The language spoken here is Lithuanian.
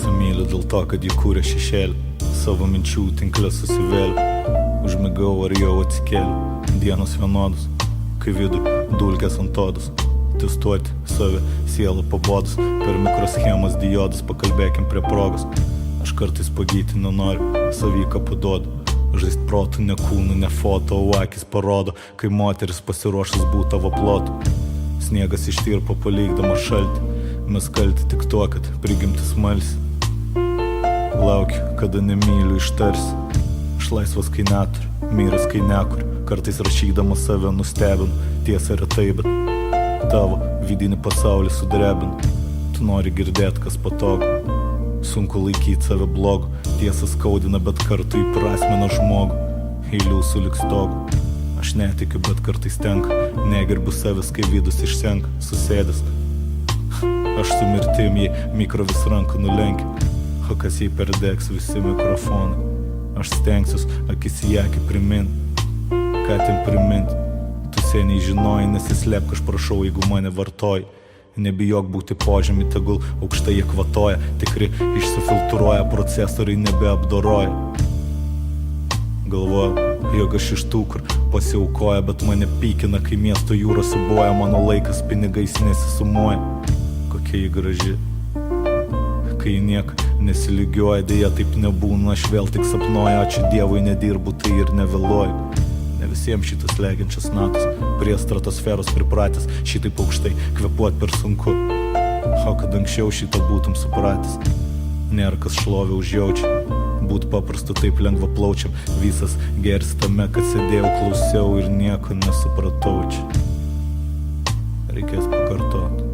labiausiai myliu dėl to, kad jį kūrė šešėlį. Savo minčių tinklę susivėliu. Užmigau ar jau atsikėliu. Dienos vienodos, kai viduj dulkės ant odos. Testuoti save, sielą pabodus. Per mikroschemas diodus pakalbėkim prie progos. Aš kartais pagyti nenoriu, savyką paduodu. Žaist protų, ne kūnų, ne foto, o akis parodo, kai moteris pasiruošęs būt tavo plotu. Sniegas ištirpo palikdama šaltį. Mes kalti tik tuo, kad prigimtis malsi. Laukiu, kada nemyliu ištarsi. Aš laisvas kai neturiu, myras kai nekuriu. Kartais rašydama save nustebinu, tiesa retai, bet tavo vidinį pasaulį sudrebinu. Tu nori girdėt, kas patogu. Sunku laikyti save blogu. Tiesa skaudina, bet kartu įprasmina žmogų. Eilių sulik stogu. Aš netikiu, bet kartais tenka. Negerbiu savęs, kai vidus išsenka. Susėdęs aš su mirtim, jei mikro vis ranką nulenkia. O kas jei perdegs visi mikrofonai. Aš stengsiuos akis į akį primint. Ką ten primint? Tu seniai žinojai, nesislėpk, aš prašau, jeigu mane vartoji. Nebijok būti požemį, tegul aukštai jie kvatoja. Tikri išsifiltruoja, procesoriai nebeapdoroja. Galvoju, jog aš iš tų, kur pasiaukoja, bet mane pykina, kai miesto jūros siboja. Mano laikas pinigais nesisumuoja. Kokia jį graži, kai jį niek nesilygioja. Deja, taip nebūna, aš vėl tik sapnuoju. Ačiū Dievui, nedirbu, tai ir nevėluoju. Ne visiems šitas legiančias natas, prie stratosferos pripratęs, šitaip aukštai kvepuot per sunku. O kad anksčiau šitą būtum supratęs, nėra kas šlovę užjaučia. Būt paprastu taip lengva plaučiam. Visas geris tame, kad sėdėjau, klausiau ir nieko nesupratau čia. Reikės pakartot.